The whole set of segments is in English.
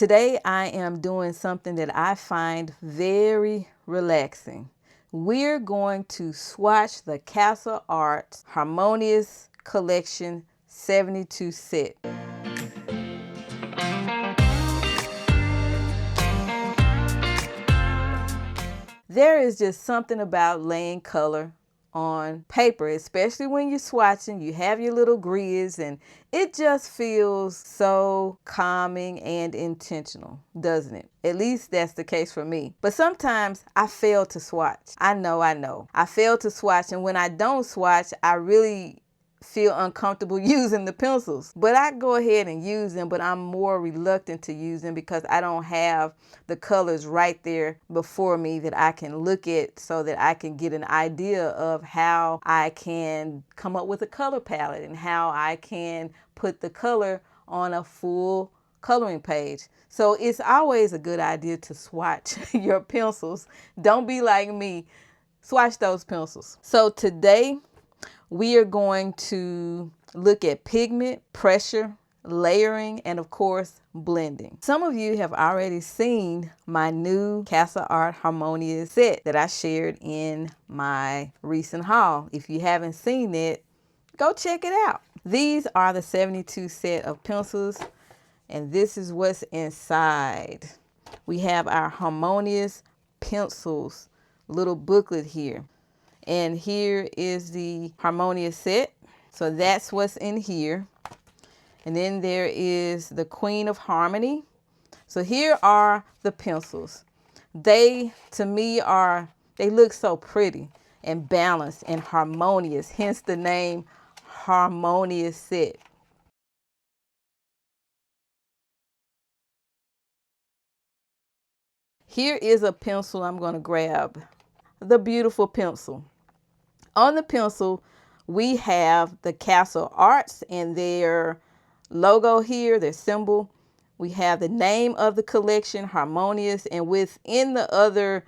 Today I am doing something that I find very relaxing. We're going to swatch the Castel Art Harmonious Collection 72 set. There is just something about laying color on paper, especially when you're swatching. You have your little grids and it just feels so calming and intentional, doesn't it? At least that's the case for me. But sometimes I fail to swatch. I know. I fail to swatch, and when I don't swatch, I really feel uncomfortable using the pencils. But I go ahead and use them, but I'm more reluctant to use them because I don't have the colors right there before me that I can look at so that I can get an idea of how I can come up with a color palette and how I can put the color on a full coloring page. So it's always a good idea to swatch your pencils. Don't be like me. Swatch those pencils. So today, we are going to look at pigment, pressure, layering, and of course, blending. Some of you have already seen my new Castel Art Harmonious set that I shared in my recent haul. If you haven't seen it, go check it out. These are the 72 set of pencils, and this is what's inside. We have our Harmonious pencils, little booklet here. And here is the Harmonious set. So that's what's in here. And then there is the Queen of Harmony. So here are the pencils. They, to me, they look so pretty and balanced and harmonious, hence the name Harmonious set. Here is a pencil I'm going to grab. The beautiful pencil. On the pencil, we have the Castel Arts and their logo here, their symbol. We have the name of the collection, Harmonious, and within the other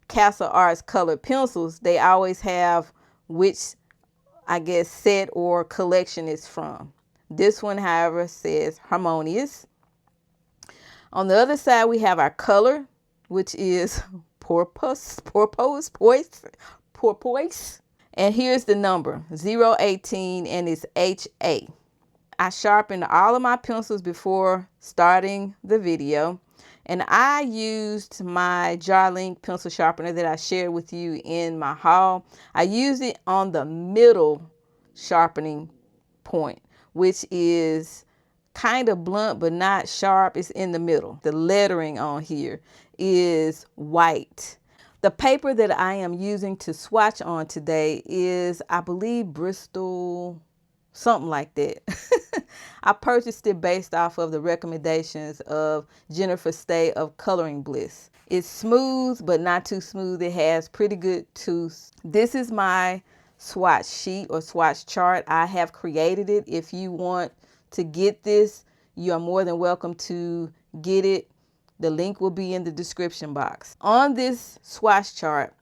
Castel Arts colored pencils, they always have which, I guess, set or collection it's from. This one, however, says Harmonious. On the other side, we have our color, which is porpoise. And here's the number, 018, and it's HA. I sharpened all of my pencils before starting the video, and I used my Jarlink pencil sharpener that I shared with you in my haul. I used it on the middle sharpening point, which is kind of blunt but not sharp. It's in the middle. The lettering on here is white. The paper that I am using to swatch on today is, I believe, Bristol, something like that. I purchased it based off of the recommendations of Jennifer Stay of Coloring Bliss. It's smooth, but not too smooth. It has pretty good tooth. This is my swatch sheet or swatch chart. I have created it. If you want to get this, you are more than welcome to get it. The link will be in the description box. On this swatch chart,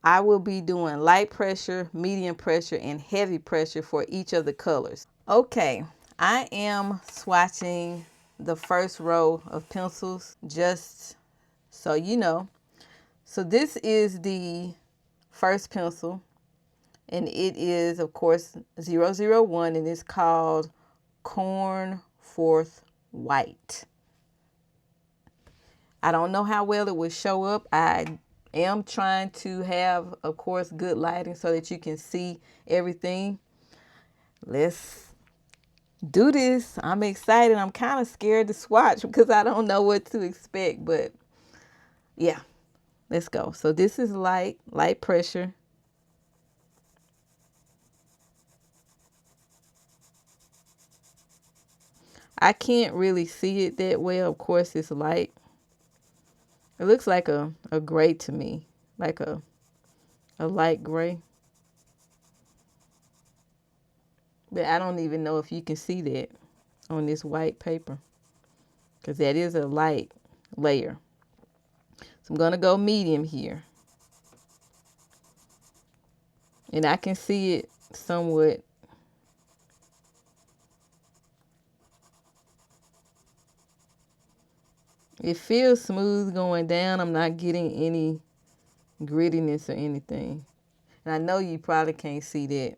I will be doing light pressure, medium pressure, and heavy pressure for each of the colors. Okay, I am swatching the first row of pencils, just so you know. So this is the first pencil, and it is, of course, 001, and it's called Cornforth White. I don't know how well it will show up. I am trying to have, of course, good lighting so that you can see everything. Let's do this. I'm excited. I'm kind of scared to swatch because I don't know what to expect, but yeah, let's go. So this is light pressure. I can't really see it that well. Of course, it's light. It looks like a gray to me, like a light gray. But I don't even know if you can see that on this white paper, because that is a light layer. So I'm going to go medium here. And I can see it somewhat. It feels smooth going down. I'm not getting any grittiness or anything. And I know you probably can't see that.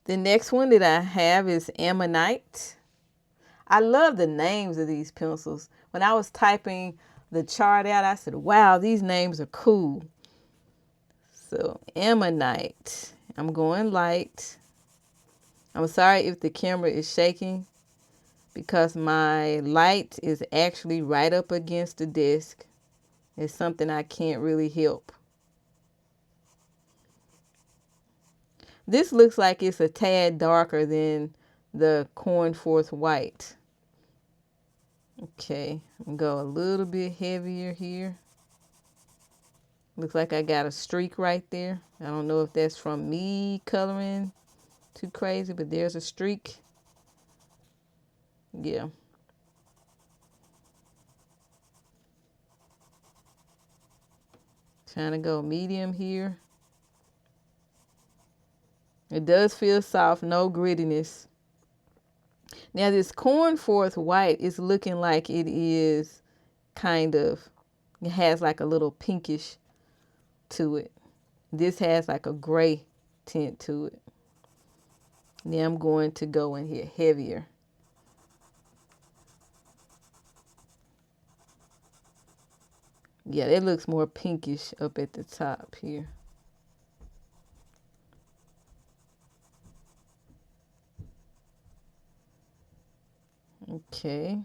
The next one that I have is Ammonite. I love the names of these pencils. When I was typing the chart out, I said, wow, these names are cool. So Ammonite. I'm going light. I'm sorry if the camera is shaking because my light is actually right up against the desk. It's something I can't really help. This looks like it's a tad darker than the Cornforth white. Okay, I'll go a little bit heavier here. Looks like I got a streak right there. I don't know if that's from me coloring too crazy, but there's a streak. Yeah. Trying to go medium here. It does feel soft, no grittiness. Now this Cornforth white is looking like it is kind of, it has like a little pinkish to it. This has like a gray tint to it. Now I'm going to go in here heavier. Yeah, it looks more pinkish up at the top here. Okay.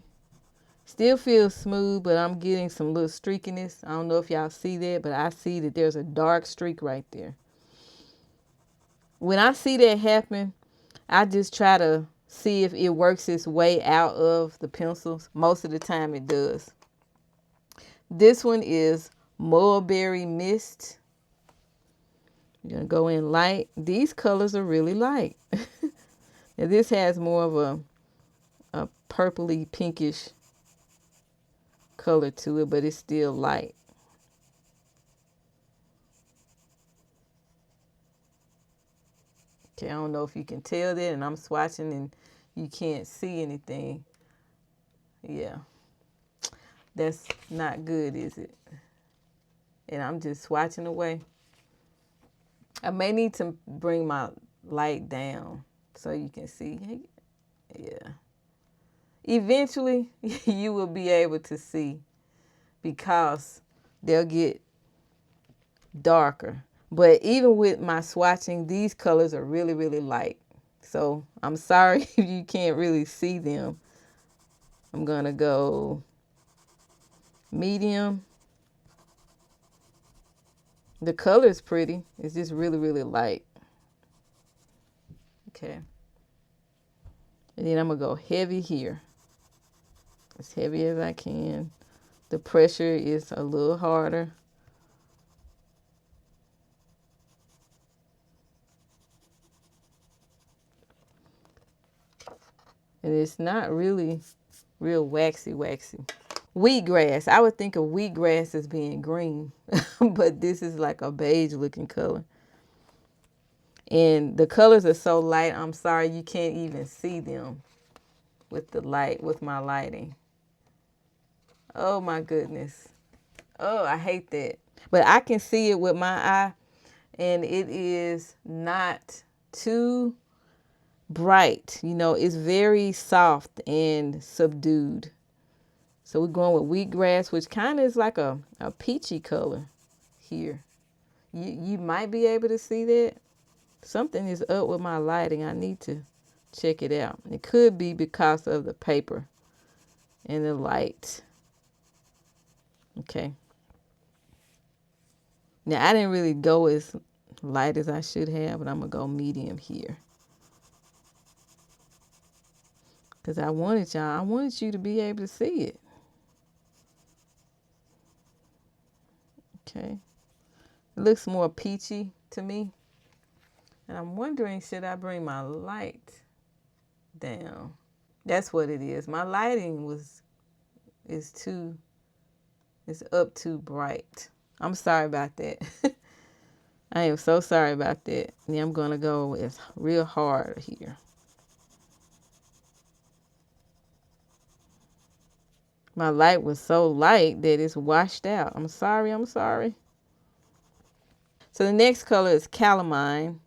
Still feels smooth, but I'm getting some little streakiness. I don't know if y'all see that, but I see that there's a dark streak right there. When I see that happen, I just try to see if it works its way out of the pencils. Most of the time it does. This one is Mulberry Mist. I'm going to go in light. These colors are really light. Now this has more of a purpley pinkish color to it, but it's still light. Okay, I don't know if you can tell that, and I'm swatching and you can't see anything. Yeah, that's not good, is it? And I'm just swatching away. I may need to bring my light down so you can see. Yeah. Eventually, you will be able to see because they'll get darker. But even with my swatching, these colors are really, really light. So I'm sorry if you can't really see them. I'm going to go medium. The color is pretty. It's just really, really light. Okay. And then I'm going to go heavy here. As heavy as I can. The pressure is a little harder. And it's not really real waxy. Wheatgrass. I would think of wheatgrass as being green, but this is like a beige looking color. And the colors are so light, I'm sorry you can't even see them with the light, with my lighting. Oh my goodness. Oh, I hate that. But I can see it with my eye, and it is not too bright. You know, it's very soft and subdued. So we're going with wheatgrass, which kind of is like a peachy color here. You might be able to see that. Something is up with my lighting. I need to check it out. It could be because of the paper and the light. Okay. Now, I didn't really go as light as I should have, but I'm going to go medium here. Because I wanted you to be able to see it. Okay. It looks more peachy to me. And I'm wondering, should I bring my light down? That's what it is. My lighting is up too bright. I'm sorry about that. I am so sorry about that. Now I'm going to go as real hard here. My light was so light that it's washed out. I'm sorry, I'm sorry. So the next color is calamine.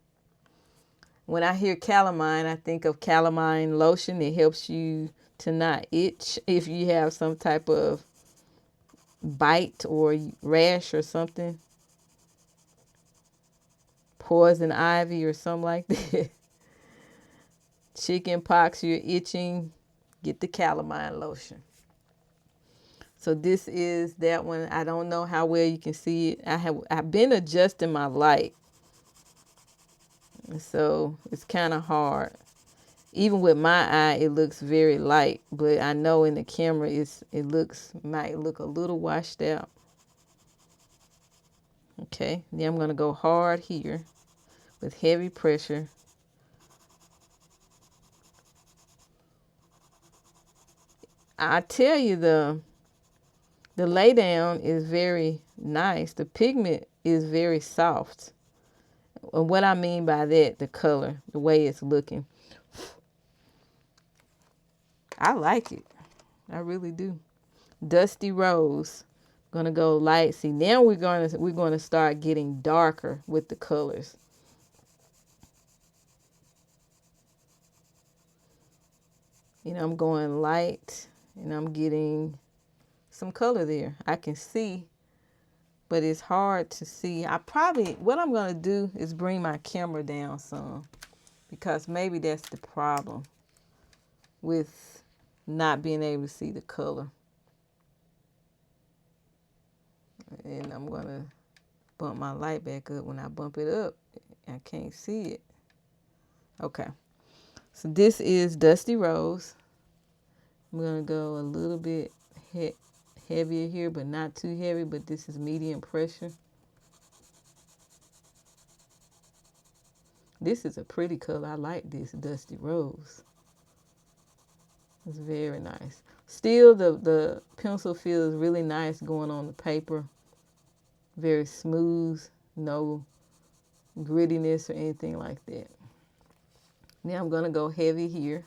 When I hear calamine, I think of calamine lotion. It helps you to not itch if you have some type of bite or rash or something. Poison ivy or something like that. Chicken pox, you're itching, get the calamine lotion. So this is that one. I don't know how well you can see it. I've been adjusting my light, so it's kind of hard. Even with my eye, it looks very light, but I know in the camera might look a little washed out. Okay, then I'm gonna go hard here with heavy pressure. I tell you, the lay down is very nice. The pigment is very soft. And what I mean by that, the color, the way it's looking, I like it. I really do. Dusty Rose. Gonna go light. See, now we're gonna start getting darker with the colors. You know, I'm going light and I'm getting some color there. I can see, but it's hard to see. What I'm gonna do is bring my camera down some, because maybe that's the problem with not being able to see the color. And I'm gonna bump my light back up. When I bump it up, I can't see it. Okay, so this is Dusty Rose. I'm gonna go a little bit heavier here, but not too heavy, but this is medium pressure. This is a pretty color. I like this Dusty Rose. It's very nice. Still, the pencil feels really nice going on the paper. Very smooth, no grittiness or anything like that. Now I'm gonna go heavy here.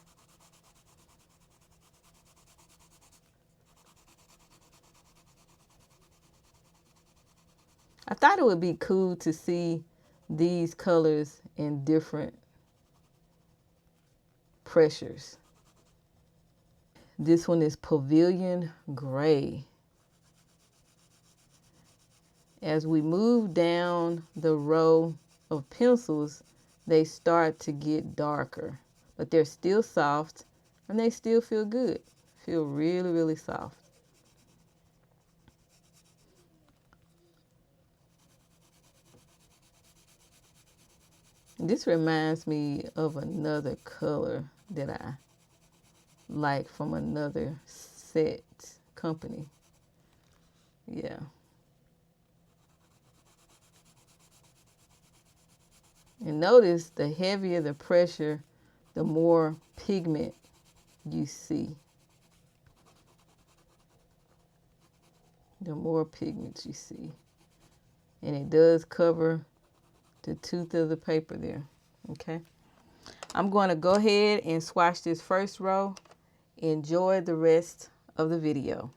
I thought it would be cool to see these colors in different pressures. This one is Pavilion Gray. As we move down the row of pencils, they start to get darker, but they're still soft and they still feel good. Feel really, really soft. This reminds me of another color that I like from another set company. Yeah. And notice the heavier the pressure, the more pigment you see. The more pigment you see. And it does cover the tooth of the paper there. Okay. I'm going to go ahead and swatch this first row. Enjoy the rest of the video.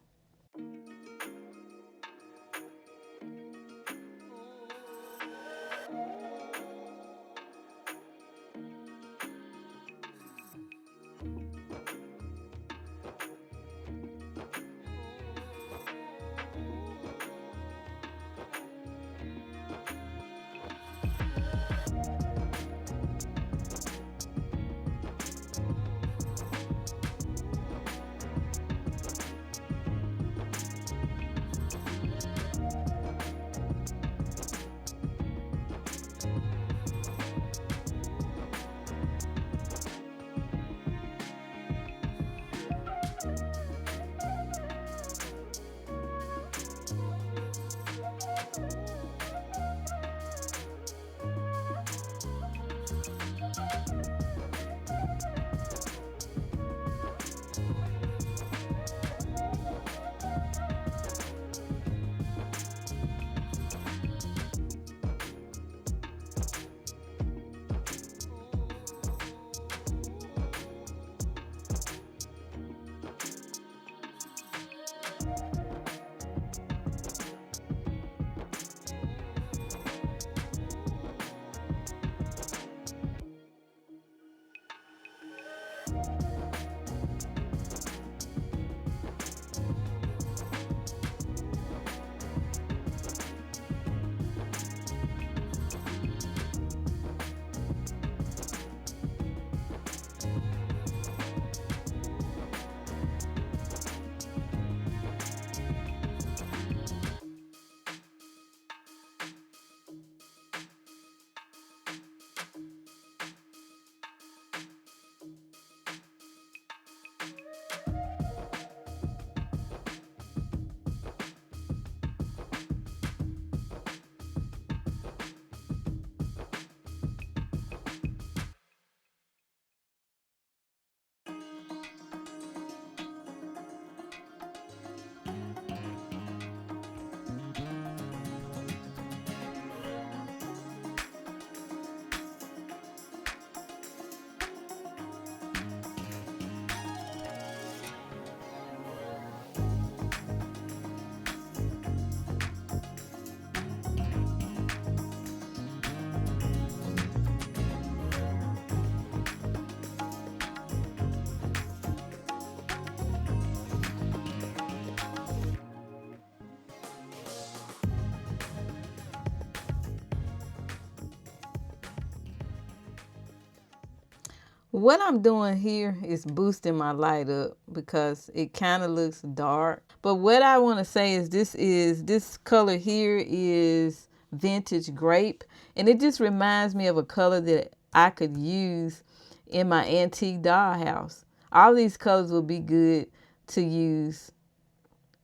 What I'm doing here is boosting my light up because it kind of looks dark. But what I want to say is this color here is vintage grape. And it just reminds me of a color that I could use in my antique dollhouse. All these colors will be good to use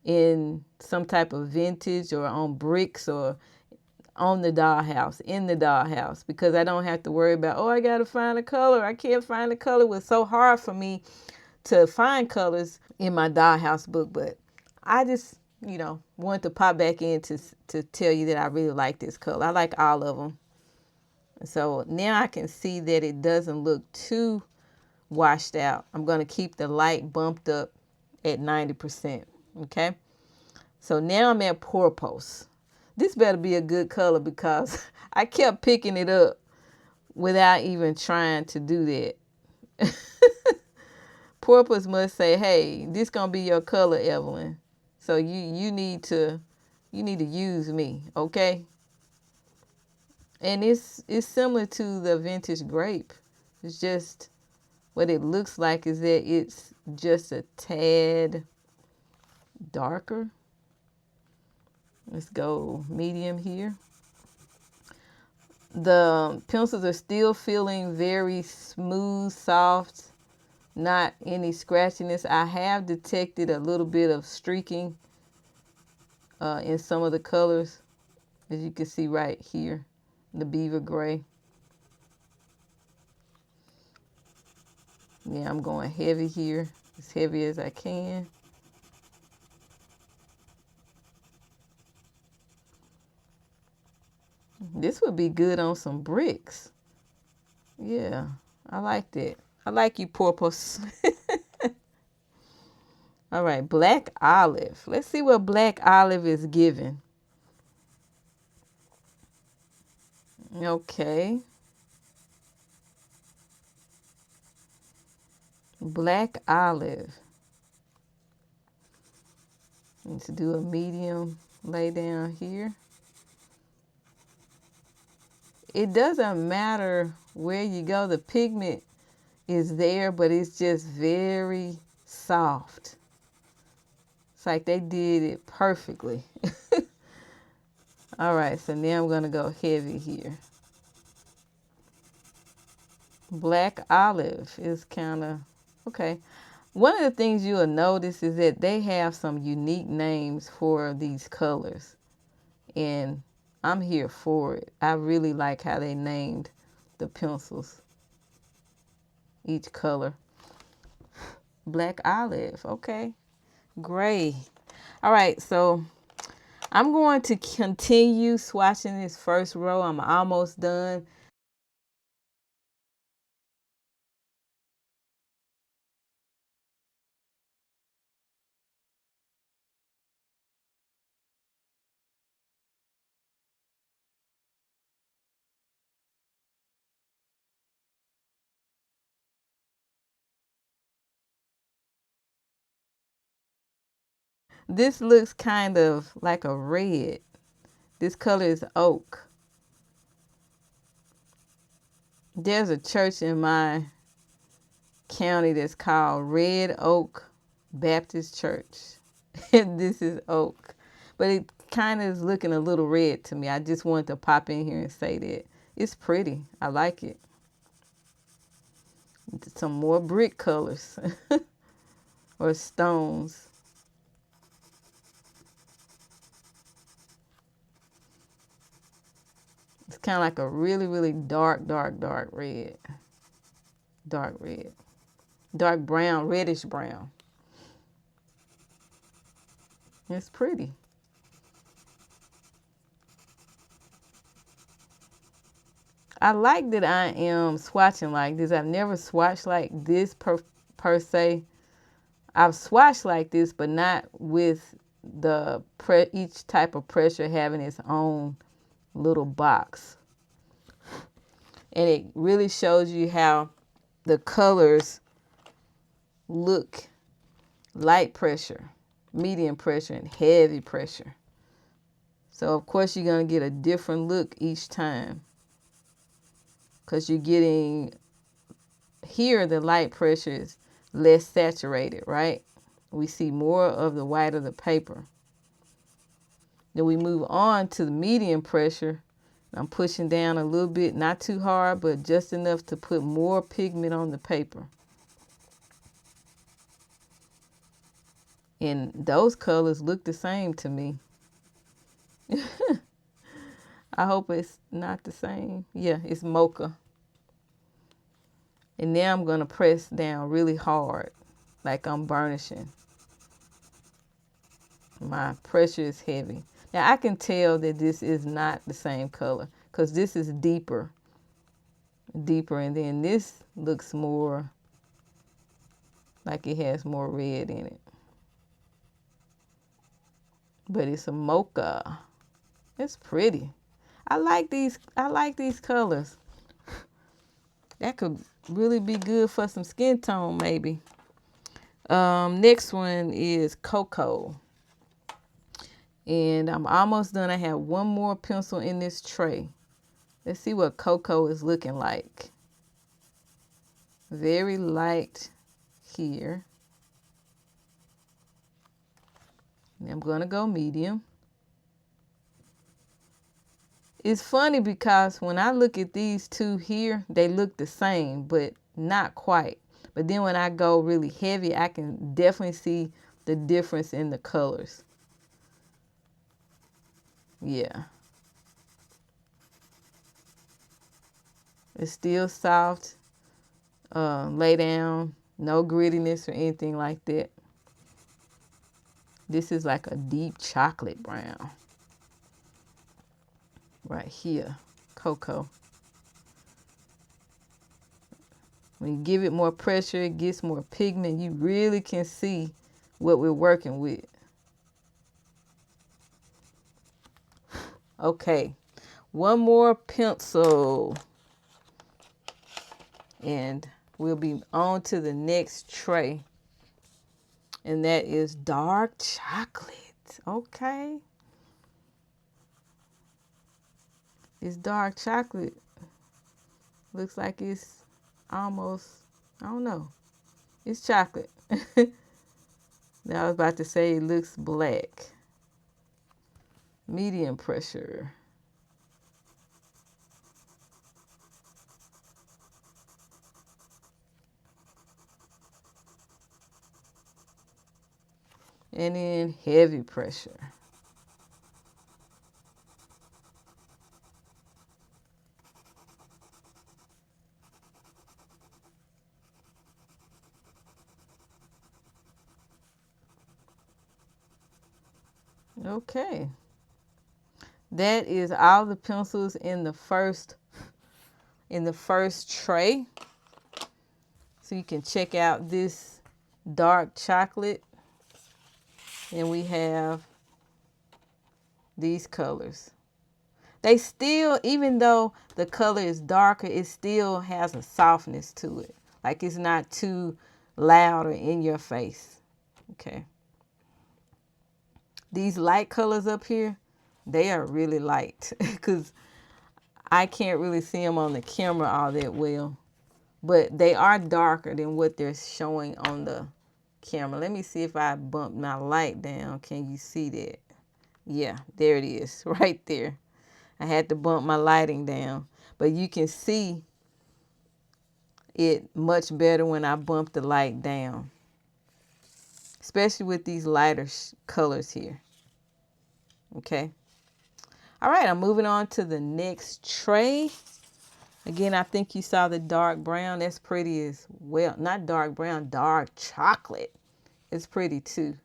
in some type of vintage or on bricks or on the dollhouse, in the dollhouse, because I don't have to worry about, oh, I got to find a color. I can't find a color. It was so hard for me to find colors in my dollhouse book, but I just, wanted to pop back in to tell you that I really like this color. I like all of them. So now I can see that it doesn't look too washed out. I'm going to keep the light bumped up at 90%. Okay. So now I'm at porpoise. This better be a good color because I kept picking it up without even trying to do that. Porpoise must say, hey, this gonna be your color, Evelyn. So you need to use me, okay? And it's similar to the vintage grape. It's just what it looks like is that it's just a tad darker. Let's go medium here. The pencils are still feeling very smooth, soft, not any scratchiness. I have detected a little bit of streaking in some of the colors, as you can see right here, the beaver gray. Yeah, I'm going heavy here, as heavy as I can. This would be good on some bricks. Yeah, I like that. I like you, porpoise. All right, black olive. Let's see what black olive is giving. Okay. Black olive. Let's do a medium lay down here. It doesn't matter where you go. The pigment is there, but it's just very soft. It's like they did it perfectly. All right, so now I'm going to go heavy here. Black olive is kind of, okay. One of the things you'll notice is that they have some unique names for these colors. And I'm here for it. I really like how they named the pencils. Each color. Black olive, okay. Gray. All right, so I'm going to continue swatching this first row. I'm almost done. This looks kind of like a red. This color is oak. There's a church in my county that's called Red Oak Baptist Church. And this is oak. But it kind of is looking a little red to me. I just wanted to pop in here and say that. It's pretty. I like it. Some more brick colors or stones. It's kind of like a really, really dark, dark, dark red. Dark red. Dark brown, reddish brown. It's pretty. I like that I am swatching like this. I've never swatched like this per se. I've swatched like this, but not with the each type of pressure having its own little box. And it really shows you how the colors look: light pressure, medium pressure, and heavy pressure. So of course you're going to get a different look each time, because you're getting here the light pressure is less saturated, right? We see more of the white of the paper. Then we move on to the medium pressure. I'm pushing down a little bit, not too hard, but just enough to put more pigment on the paper. And those colors look the same to me. I hope it's not the same. Yeah, it's mocha. And now I'm going to press down really hard, like I'm burnishing. My pressure is heavy. Now I can tell that this is not the same color because this is deeper, and then this looks more like it has more red in it. But it's a mocha. It's pretty. I like these colors. That could really be good for some skin tone maybe. Next one is cocoa. And I'm almost done. I have one more pencil in this tray. Let's see what cocoa is looking like. Very light here. And I'm going to go medium. It's funny because when I look at these two here, they look the same, but not quite. But then when I go really heavy, I can definitely see the difference in the colors. Yeah. It's still soft. Lay down. No grittiness or anything like that. This is like a deep chocolate brown. Right here. Cocoa. When you give it more pressure, it gets more pigment. You really can see what we're working with. Okay, one more pencil. And we'll be on to the next tray. And that is dark chocolate. Okay. It's dark chocolate. Looks like it's almost, I don't know. It's chocolate. Now I was about to say it looks black. Medium pressure. And then heavy pressure. Okay. That is all the pencils in the first tray. So you can check out this dark chocolate. And we have these colors. They still, even though the color is darker, it still has a softness to it. Like it's not too loud or in your face. Okay. These light colors up here, they are really light because I can't really see them on the camera all that well. But they are darker than what they're showing on the camera. Let me see if I bump my light down. Can you see that? Yeah, there it is, right there. I had to bump my lighting down. But you can see it much better when I bump the light down. Especially with these lighter colors here. Okay. All right, I'm moving on to the next tray. Again, I think you saw the dark brown. That's pretty as well. Not dark brown, dark chocolate. It's pretty too.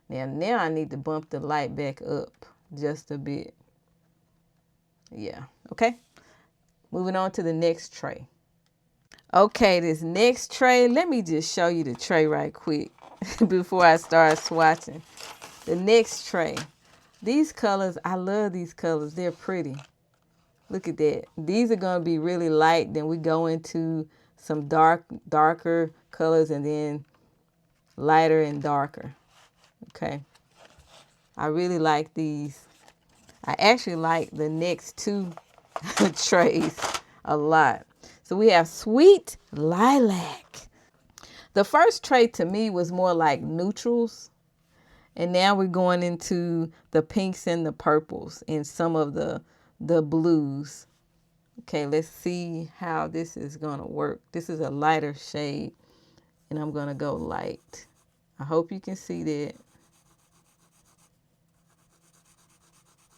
Now I need to bump the light back up just a bit. Yeah, okay. Moving on to the next tray. Okay, this next tray, let me just show you the tray right quick before I start swatching. The next tray. These colors, I love these colors. They're pretty. Look at that. These are going to be really light. Then we go into some darker colors and then lighter and darker. Okay. I really like these. I actually like the next two trays a lot. So we have Sweet Lilac. The first trait to me was more like neutrals. And now we're going into the pinks and the purples and some of the blues. Okay, let's see how this is going to work. This is a lighter shade, and I'm going to go light. I hope you can see that,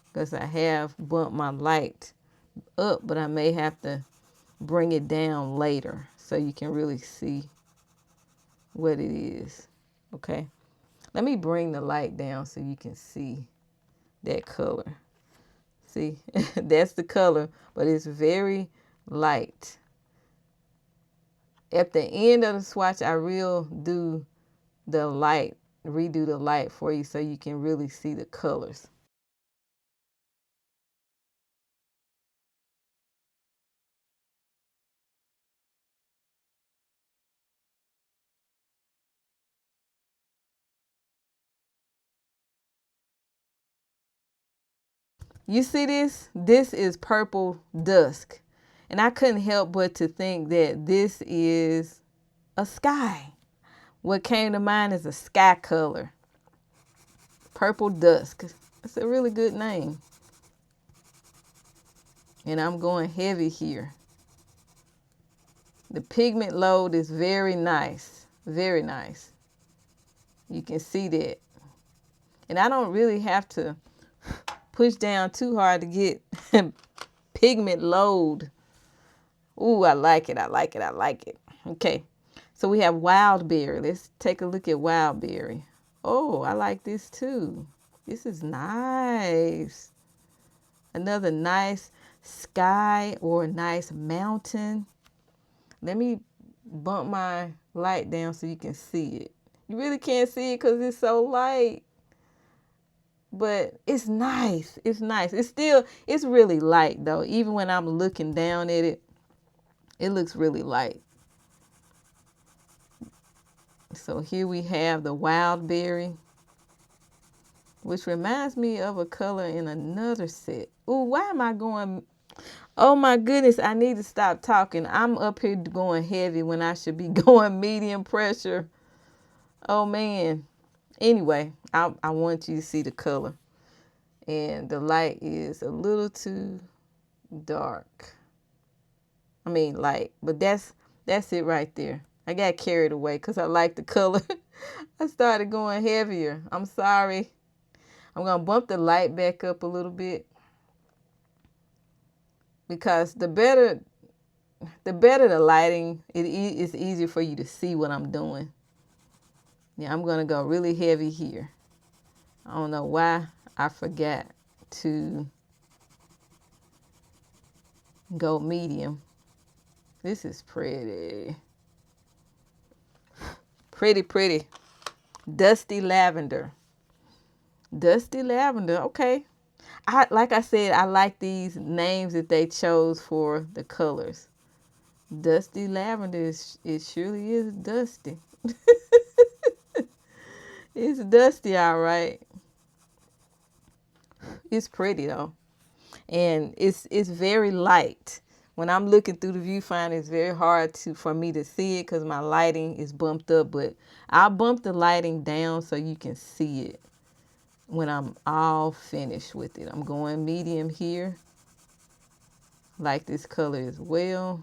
because I have bumped my light up, but I may have to bring it down later so you can really see what it is. Okay, let me bring the light down so you can see that color. See, that's the color, but it's very light. At the end of the swatch, I will do the light, redo the light for you so you can really see the colors. You see this? This is Purple Dusk. And I couldn't help but to think that this is a sky. What came to mind is a sky color. Purple Dusk. It's a really good name. And I'm going heavy here. The pigment load is very nice. Very nice. You can see that. And I don't really have to push down too hard to get pigment load. Ooh, I like it. I like it. I like it. Okay. So we have Wildberry. Let's take a look at Wildberry. Oh, I like this too. This is nice. Another nice sky or a nice mountain. Let me bump my light down so you can see it. You really can't see it because it's so light. But it's nice. It's nice. It's really light though. Even when I'm looking down at it, it looks really light. So here we have the Wildberry, which reminds me of a color in another set. Ooh, why am I going? Oh my goodness, I need to stop talking. I'm up here going heavy when I should be going medium pressure. Oh man. Anyway, I want you to see the color. And the light is a little too dark. I mean light, but that's it right there. I got carried away because I like the color. I started going heavier. I'm sorry. I'm going to bump the light back up a little bit, because the better the lighting, it's easier for you to see what I'm doing. Yeah, I'm going to go really heavy here. I don't know why I forgot to go medium. This is pretty. Pretty, pretty. Dusty Lavender. Dusty Lavender, okay. Like I said, I like these names that they chose for the colors. Dusty Lavender, it surely is dusty. It's dusty, all right. It's pretty though. And it's very light. When I'm looking through the viewfinder, it's very hard for me to see it because my lighting is bumped up, but I'll bump the lighting down so you can see it when I'm all finished with it. I'm going medium here. Like this color as well.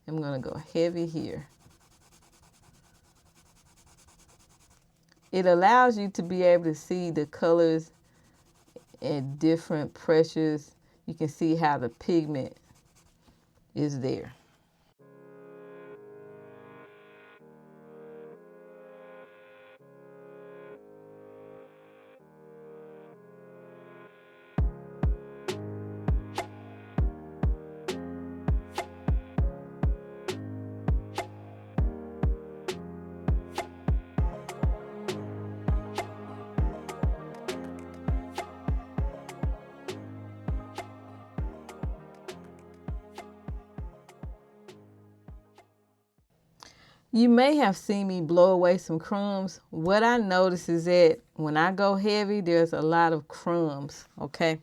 I'm going to go heavy here. It allows you to be able to see the colors at different pressures. You can see how the pigment is there. You may have seen me blow away some crumbs. What I notice is that when I go heavy, there's a lot of crumbs, okay?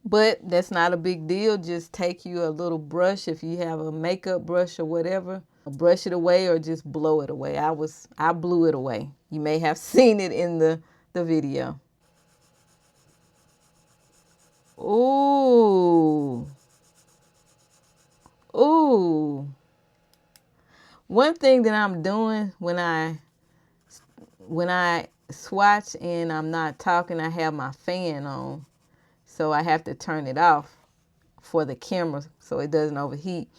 But that's not a big deal. Just take you a little brush, if you have a makeup brush or whatever, brush it away or just blow it away. I blew it away. You may have seen it in the video. Ooh. Ooh. One thing that I'm doing when I swatch and I'm not talking, I have my fan on. So I have to turn it off for the camera so it doesn't overheat.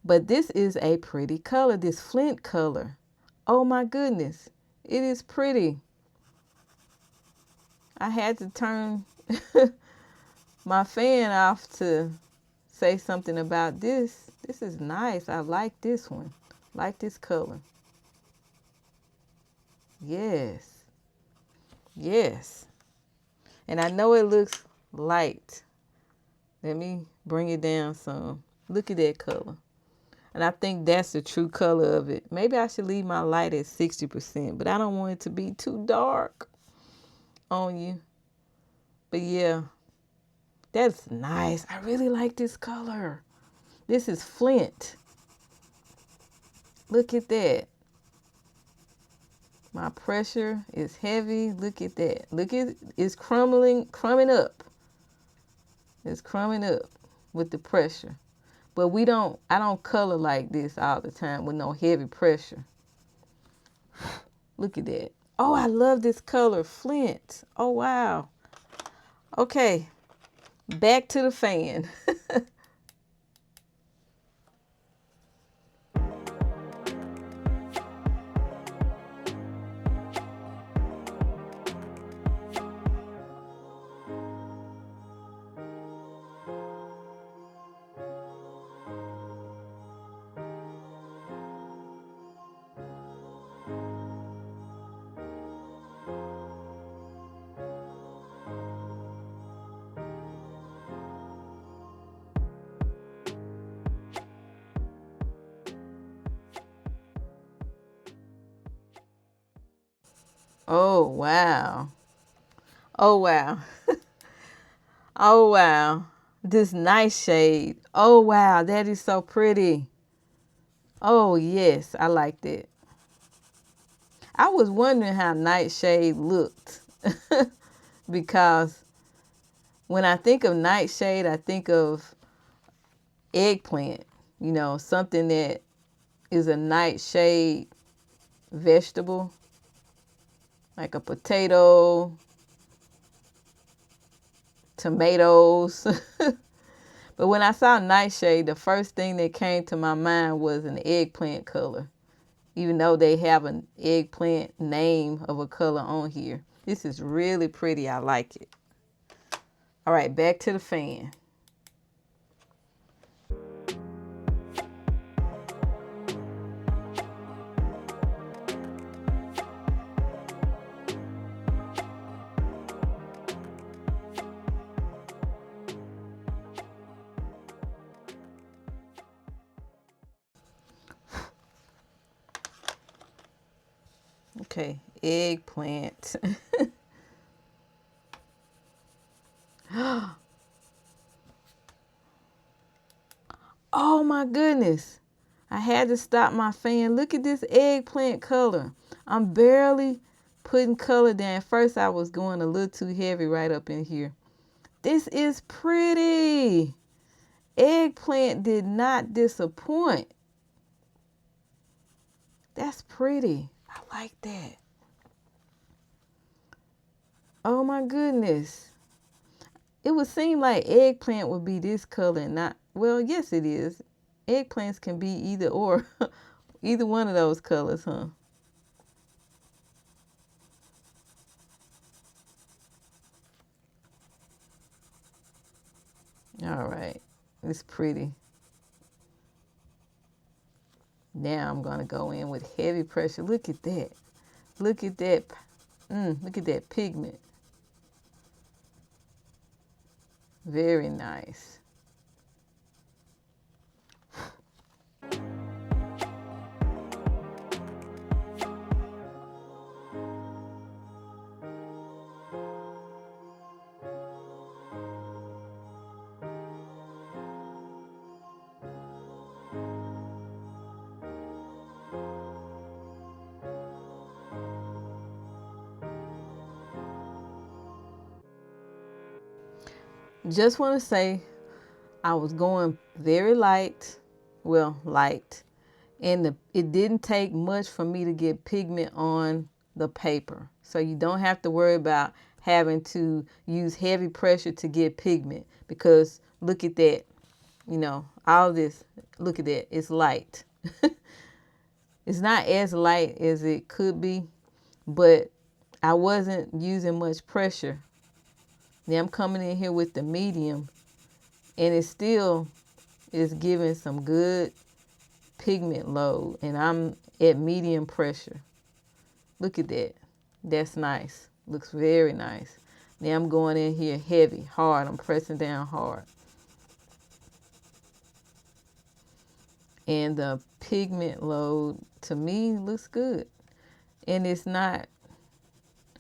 But this is a pretty color, this flint color. Oh my goodness, it is pretty. I had to turn my fan off to say something about this. This is nice. I like this one. Like this color. Yes. Yes. And I know it looks light. Let me bring it down some. Look at that color. And I think that's the true color of it. Maybe I should leave my light at 60%, but I don't want it to be too dark on you. But yeah, that's nice. I really like this color. This is flint. Look at that. My pressure is heavy. Look at that. Look at it's crumbing up. It's crumbing up with the pressure. But I don't color like this all the time with no heavy pressure. Look at that. Oh, I love this color, flint. Oh, wow. Okay, back to the fan. Oh, wow. Oh, wow. Oh, wow. This nice shade. Oh, wow. That is so pretty. Oh, yes. I like that. I was wondering how Nightshade looked because when I think of Nightshade, I think of eggplant, you know, something that is a nightshade vegetable, like a potato, tomatoes. But when I saw Nightshade, the first thing that came to my mind was an eggplant color, even though they have an eggplant name of a color on here. This is really pretty. I like it. All right, back to the fan. Okay, eggplant. Oh my goodness. I had to stop my fan. Look at this eggplant color. I'm barely putting color down. First I was going a little too heavy right up in here. This is pretty. Eggplant did not disappoint. That's pretty. I like that. Oh my goodness. It would seem like eggplant would be this color and not, well, yes it is. Eggplants can be either or, either one of those colors, huh? All right, it's pretty. Now I'm gonna go in with heavy pressure. Look at that. Look at that. Look at that pigment. Very nice. Just want to say I was going very light, well, light, and it didn't take much for me to get pigment on the paper. So you don't have to worry about having to use heavy pressure to get pigment, because look at that, you know, all this, look at that, it's light. It's not as light as it could be, but I wasn't using much pressure. Now I'm coming in here with the medium, and it still is giving some good pigment load, and I'm at medium pressure. Look at that. That's nice. Looks very nice. Now I'm going in here heavy, hard. I'm pressing down hard. And the pigment load to me looks good. And it's not,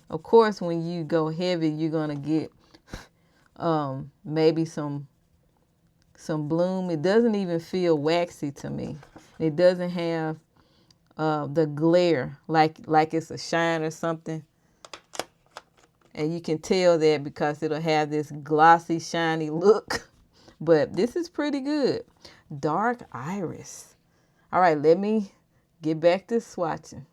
of course, when you go heavy, you're going to get maybe some bloom. It doesn't even feel waxy to me. It doesn't have the glare like it's a shine or something. And you can tell that because it'll have this glossy, shiny look. But this is pretty good. Dark iris. All right, let me get back to swatching.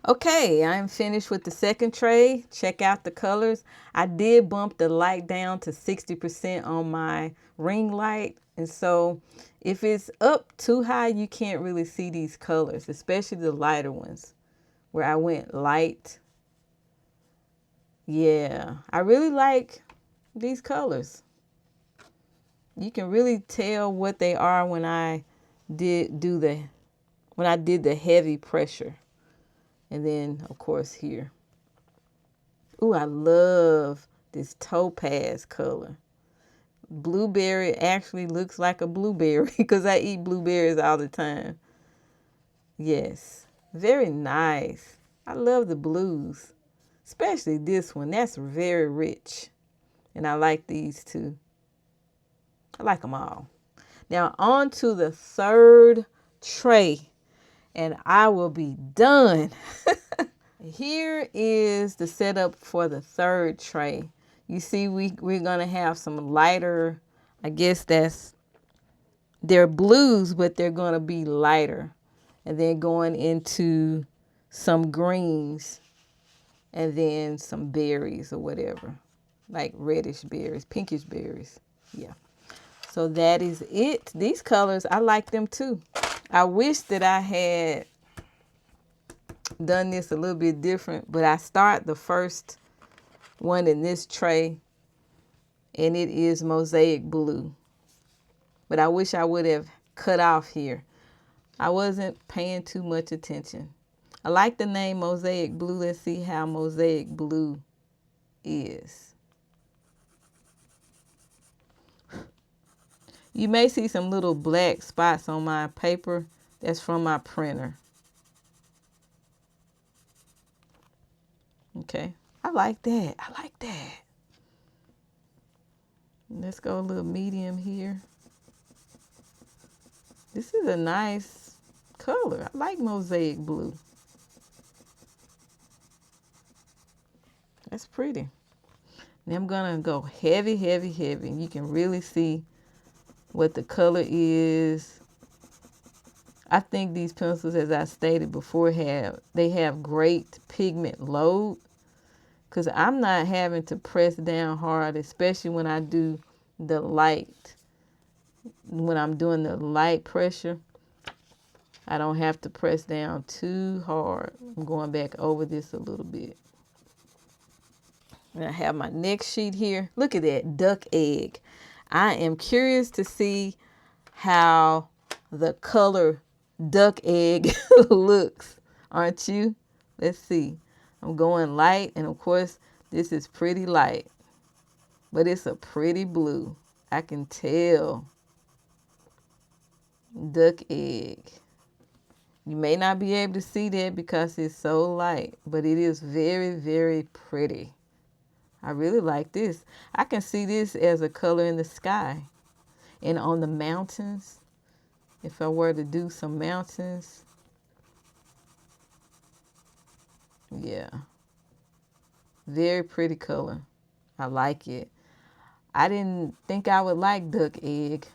Okay, I'm finished with the second tray. Check out the colors. I did bump the light down to 60% on my ring light. And so if it's up too high, you can't really see these colors, especially the lighter ones where I went light. Yeah, I really like these colors. You can really tell what they are when I did the heavy pressure. And then, of course, here. Ooh, I love this topaz color. Blueberry actually looks like a blueberry because I eat blueberries all the time. Yes, very nice. I love the blues, especially this one. That's very rich. And I like these too. I like them all. Now on to the third tray, and I will be done. Here is the setup for the third tray. You see, we're gonna have some lighter, I guess they're blues, but they're gonna be lighter. And then going into some greens, and then some berries or whatever, like reddish berries, pinkish berries. Yeah. So that is it. These colors, I like them too. I wish that I had done this a little bit different, but I start the first one in this tray and it is mosaic blue. But I wish I would have cut off here. I wasn't paying too much attention. I like the name mosaic blue. Let's see how mosaic blue is. You may see some little black spots on my paper. That's from my printer. Okay, I like that. I like that. Let's go a little medium here. This is a nice color. I like mosaic blue. That's pretty. Now I'm gonna go heavy, heavy, heavy. You can really see what the color is. I think these pencils, as I stated before, have great pigment load, because I'm not having to press down hard, especially when I do the light. When I'm doing the light pressure, I don't have to press down too hard. I'm going back over this a little bit. And I have my next sheet here. Look at that duck egg. I am curious to see how the color duck egg looks, aren't you? Let's see. I'm going light, and of course this is pretty light, but it's a pretty blue. I can tell. Duck egg. You may not be able to see that because it's so light, but it is very, very pretty. I really like this. I can see this as a color in the sky and on the mountains. If I were to do some mountains. Yeah. Very pretty color. I like it. I didn't think I would like duck egg.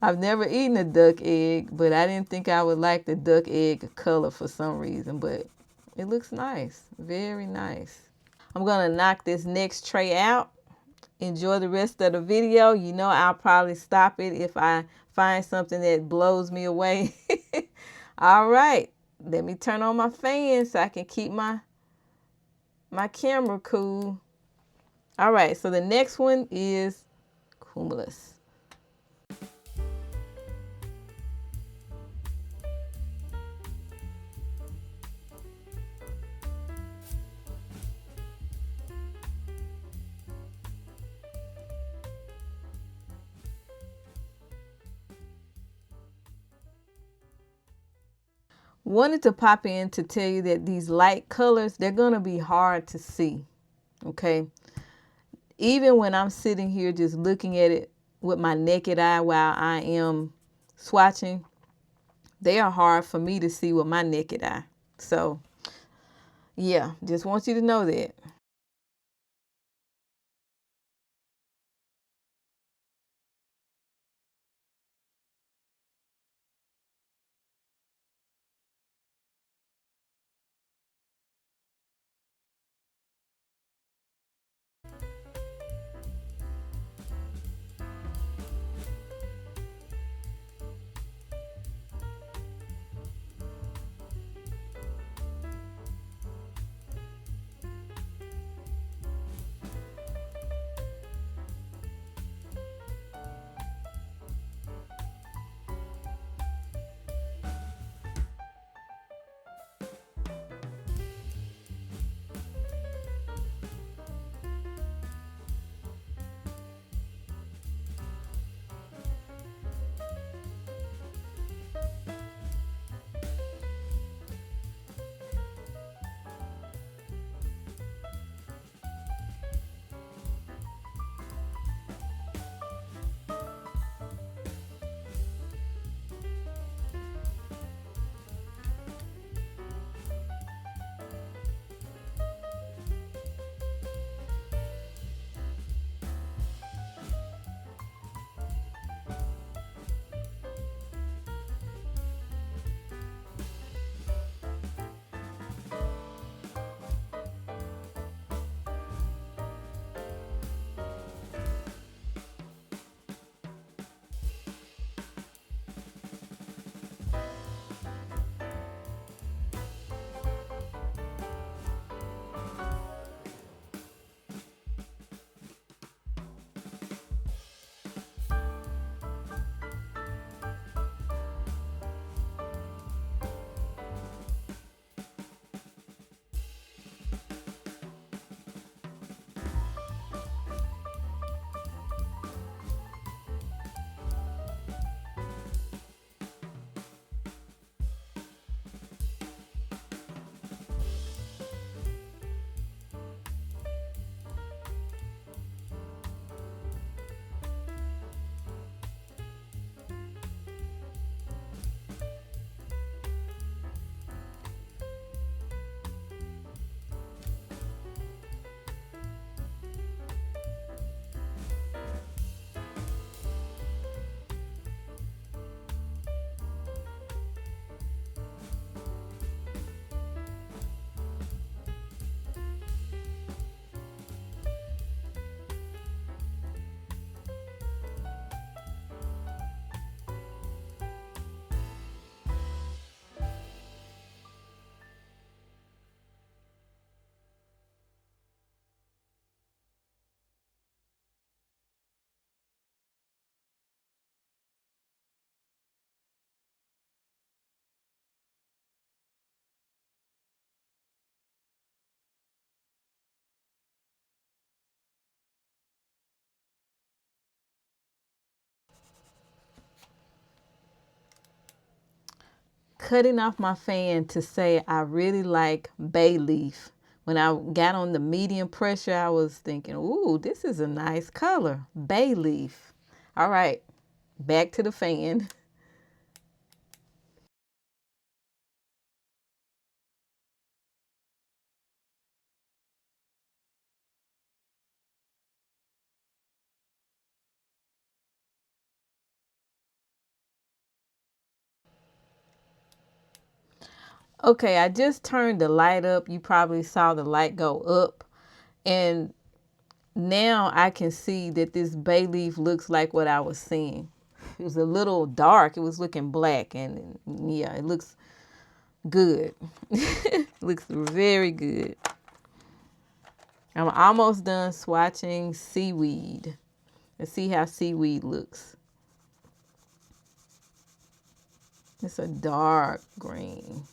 I've never eaten a duck egg, but I didn't think I would like the duck egg color for some reason, but it looks nice. Very nice. I'm going to knock this next tray out. Enjoy the rest of the video. You know I'll probably stop it if I find something that blows me away. All right. Let me turn on my fan so I can keep my camera cool. All right. So the next one is Cumulus. Wanted to pop in to tell you that these light colors, they're going to be hard to see, okay? Even when I'm sitting here just looking at it with my naked eye while I am swatching, they are hard for me to see with my naked eye. So, yeah, just want you to know that. cutting off my fan to say I really like bay leaf. When I got on the medium pressure, I was thinking, ooh, this is a nice color, bay leaf. All right, back to the fan. Okay, I just turned the light up. You probably saw the light go up. And now I can see that this bay leaf looks like what I was seeing. It was a little dark. It was looking black. And yeah, it looks good. Looks very good. I'm almost done swatching seaweed. Let's see how seaweed looks. It's a dark green.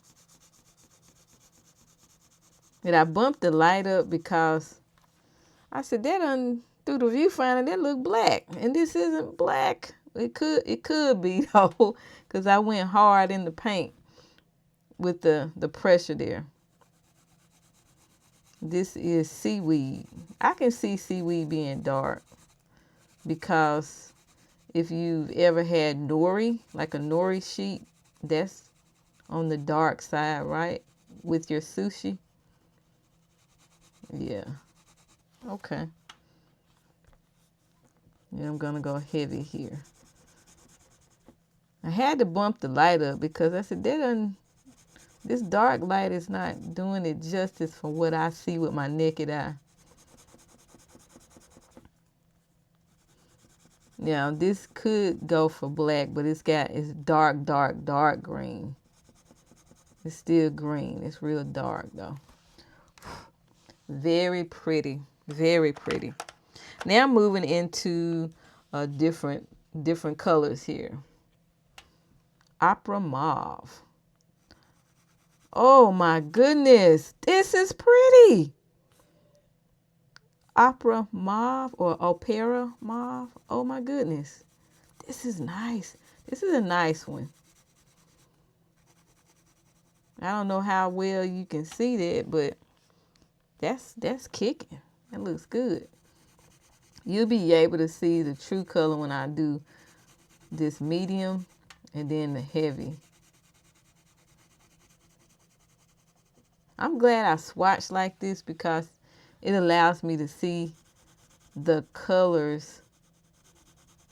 And I bumped the light up because I said that through the viewfinder that looked black, and this isn't black. It could be though, because I went hard in the paint with the pressure there. This is seaweed. I can see seaweed being dark because if you've ever had nori, like a nori sheet, that's on the dark side, right? With your sushi. Yeah. Okay. Yeah, I'm gonna go heavy here. I had to bump the light up because I said this dark light is not doing it justice for what I see with my naked eye. Now this could go for black, but it's dark, dark, dark green. It's still green. It's real dark though. Very pretty. Very pretty. Now I'm moving into different colors here. Opera mauve. Oh my goodness. This is pretty. Opera mauve or opera mauve. Oh my goodness. This is nice. This is a nice one. I don't know how well you can see that, but that's kicking. That looks good. You'll be able to see the true color when I do this medium and then the heavy. I'm glad I swatched like this because it allows me to see the colors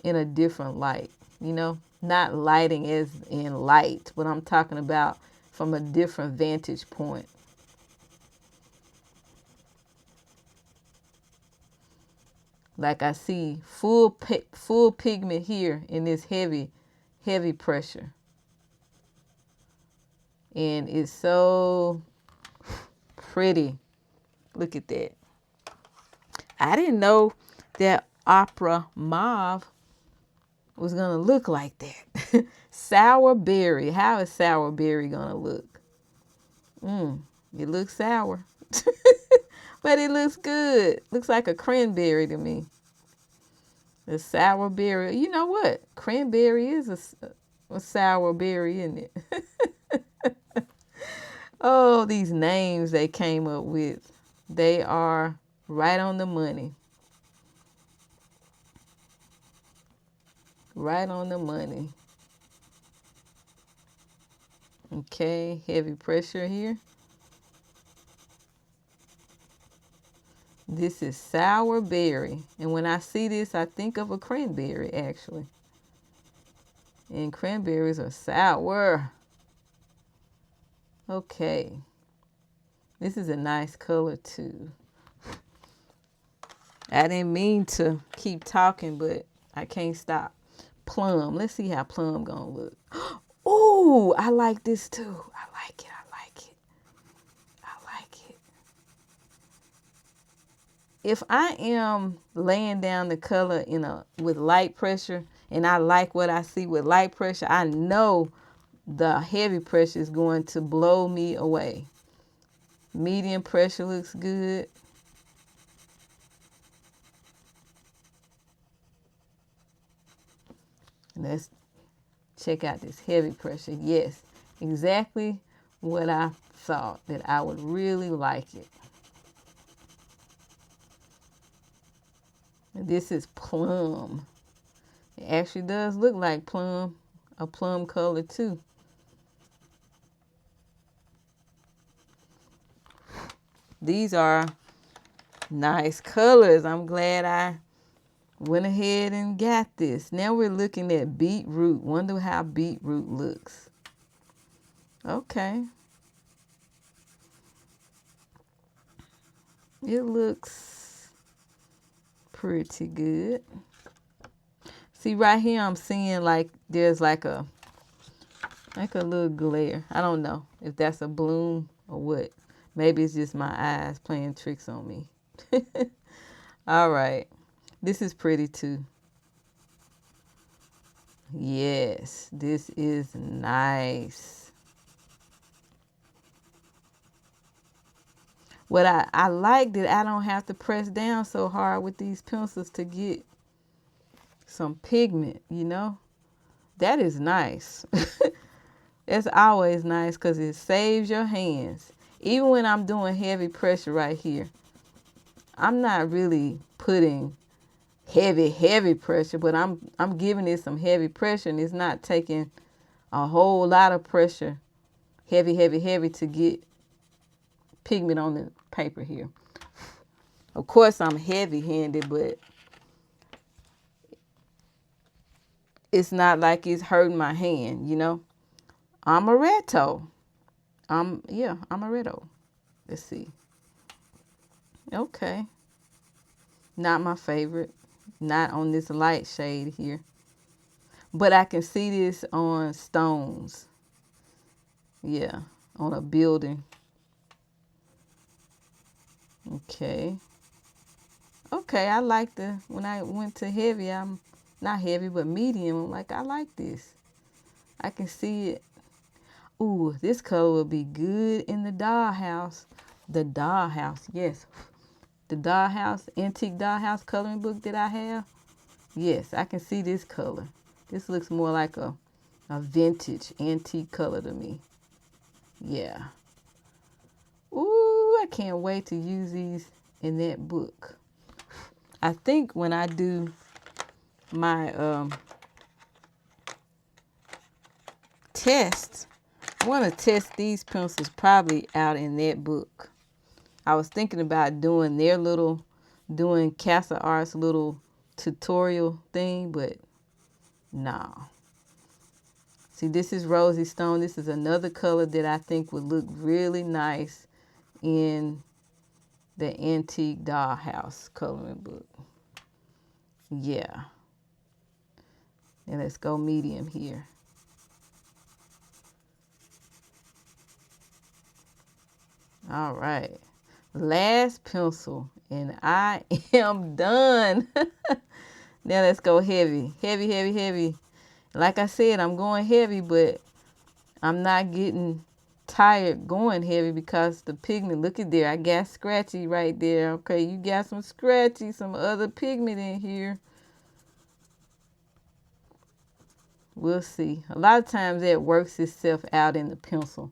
in a different light, you know, not lighting as in light, but I'm talking about from a different vantage point. Like I see full pigment here in this heavy pressure. And it's so pretty. Look at that. I didn't know that opera mauve was gonna look like that. Sour berry. How is sour berry gonna look? It looks sour. But it looks good. Looks like a cranberry to me. The sour berry. You know what? Cranberry is a sour berry, isn't it? Oh, these names they came up with. They are right on the money. Right on the money. Okay, heavy pressure here. This is sour berry. And when I see this, I think of a cranberry, actually. And cranberries are sour. Okay. This is a nice color, too. I didn't mean to keep talking, but I can't stop. Plum. Let's see how plum gonna look. Oh, I like this, too. I like it. I like it. I like it. If I am laying down the color with light pressure and I like what I see with light pressure, I know the heavy pressure is going to blow me away. Medium pressure looks good. Let's check out this heavy pressure. Yes, Exactly what I thought, that I would really like it. This is plum. It actually does look like plum, a plum color too. These are nice colors. I'm glad I went ahead and got this. Now we're looking at beetroot. Wonder how beetroot looks. Okay. It looks pretty good. See right here I'm seeing like there's like a little glare. I don't know if that's a bloom or what. Maybe it's just my eyes playing tricks on me. All right. This is pretty too. Yes, this is nice. What I like that I don't have to press down so hard with these pencils to get some pigment, you know? That is nice. That's always nice because it saves your hands. Even when I'm doing heavy pressure right here, I'm not really putting heavy pressure, but I'm giving it some heavy pressure, and it's not taking a whole lot of pressure, heavy to get pigment on the paper here. Of course, I'm heavy-handed, but it's not like it's hurting my hand, you know? Amaretto. Amaretto. Let's see. Okay. Not my favorite. Not on this light shade here. But I can see this on stones. Yeah, on a building. Okay. Okay, I like when I went to heavy, I'm not heavy, but medium. I'm like, I like this. I can see it. Ooh, this color will be good in the dollhouse. The dollhouse, yes. The dollhouse, antique dollhouse coloring book that I have. Yes, I can see this color. This looks more like a vintage antique color to me. Yeah. Ooh, I can't wait to use these in that book. I think when I do my tests, I want to test these pencils probably out in that book. I was thinking about doing doing Castel Art's little tutorial thing, but no. See, this is Rosy Stone. This is another color that I think would look really nice in the Antique Dollhouse coloring book. Yeah. And let's go medium here. All right. Last pencil, and I am done. Now let's go heavy. Heavy. Like I said, I'm going heavy, but I'm not getting tired going heavy because the pigment, look at there. I got scratchy right there. Okay, you got some scratchy, some other pigment in here. We'll see. A lot of times that works itself out in the pencil.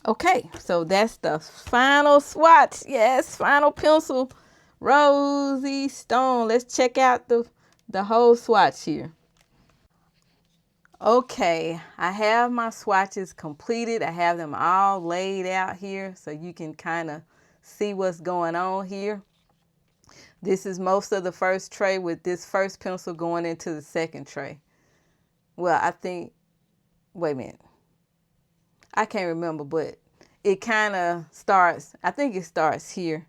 Okay, so that's the final swatch. Yes, final pencil, Rosy Stone. Let's check out the whole swatch here. Okay, I have my swatches completed. I have them all laid out here so you can kind of see what's going on here. This is most of the first tray with this first pencil going into the second tray. Well, I think, wait a minute. I can't remember, but it kind of starts, I think it starts here.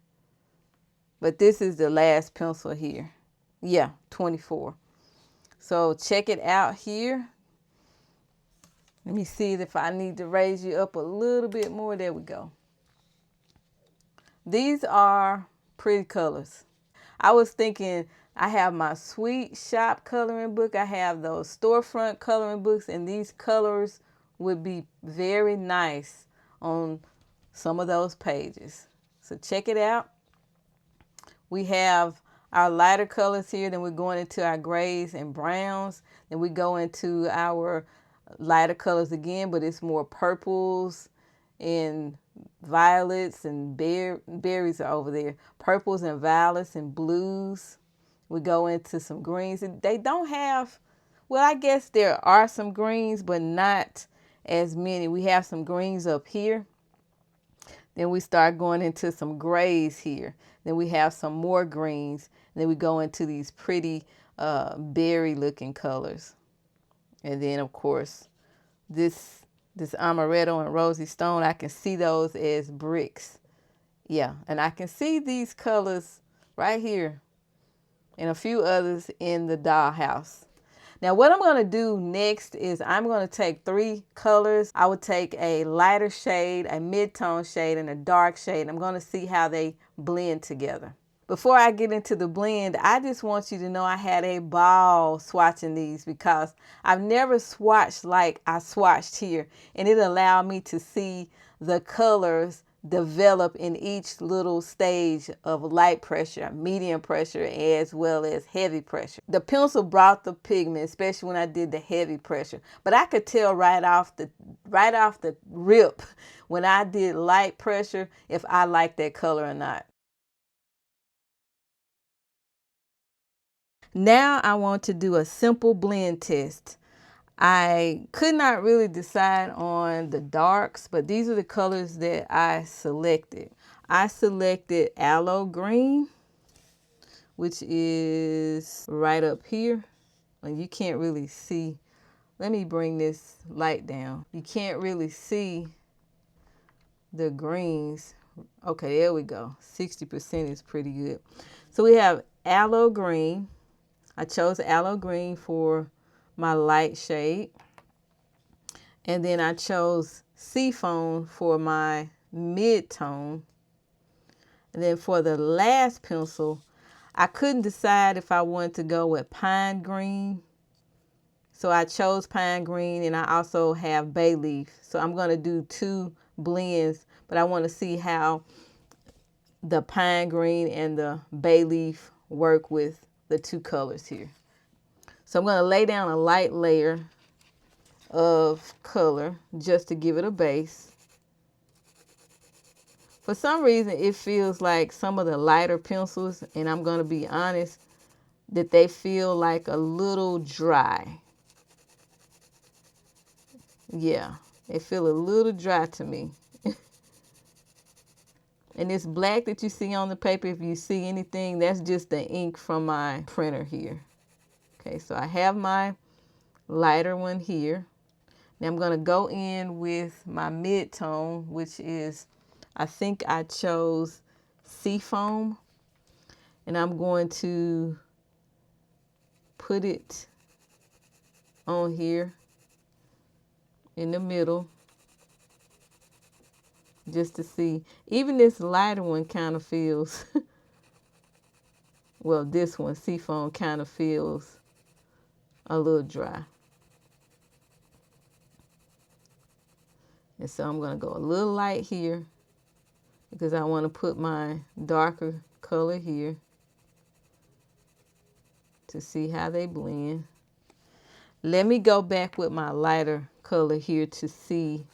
But this is the last pencil here. Yeah, 24. So check it out here. Let me see if I need to raise you up a little bit more. There we go. These are pretty colors. I was thinking I have my Sweet Shop coloring book. I have those storefront coloring books, and these colors would be very nice on some of those pages. So check it out. We have our lighter colors here. Then we're going into our grays and browns. Then we go into our lighter colors again, but it's more purples and violets, and berries are over there. Purples and violets and blues. We go into some greens. They don't have, well, I guess there are some greens, but not as many. We have some greens up here. Then we start going into some grays here. Then we have some more greens. And then we go into these pretty berry looking colors. And then of course, this amaretto and rosy stone, I can see those as bricks. Yeah, and I can see these colors right here and a few others in the dollhouse. Now what I'm going to do next is I'm going to take 3 colors. I would take a lighter shade, a mid-tone shade, and a dark shade. I'm going to see how they blend together. Before I get into the blend, I just want you to know I had a ball swatching these because I've never swatched like I swatched here, and it allowed me to see the colors develop in each little stage of light pressure, medium pressure, as well as heavy pressure. The pencil brought the pigment, especially when I did the heavy pressure, but I could tell right off the rip when I did light pressure if I liked that color or not. Now I want to do a simple blend test. I could not really decide on the darks, but these are the colors that I selected. I selected aloe green, which is right up here. And you can't really see. Let me bring this light down. You can't really see the greens. Okay, there we go. 60% is pretty good. So we have aloe green. I chose aloe green for my light shade. And then I chose seafoam for my mid-tone. And then for the last pencil, I couldn't decide if I wanted to go with pine green. So I chose pine green, and I also have bay leaf. So I'm going to do 2 blends, but I want to see how the pine green and the bay leaf work with the 2 colors here. So I'm going to lay down a light layer of color just to give it a base. For some reason, it feels like some of the lighter pencils, and I'm going to be honest, that they feel like a little dry. Yeah, they feel a little dry to me. And this black that you see on the paper, if you see anything, that's just the ink from my printer here. Okay, so I have my lighter one here. Now I'm going to go in with my mid-tone, which is, I think I chose seafoam. And I'm going to put it on here in the middle just to see. Even this lighter one kind of feels, well, this one, seafoam, kind of feels a little dry. And so I'm going to go a little light here because I want to put my darker color here to see how they blend. Let me go back with my lighter color here to see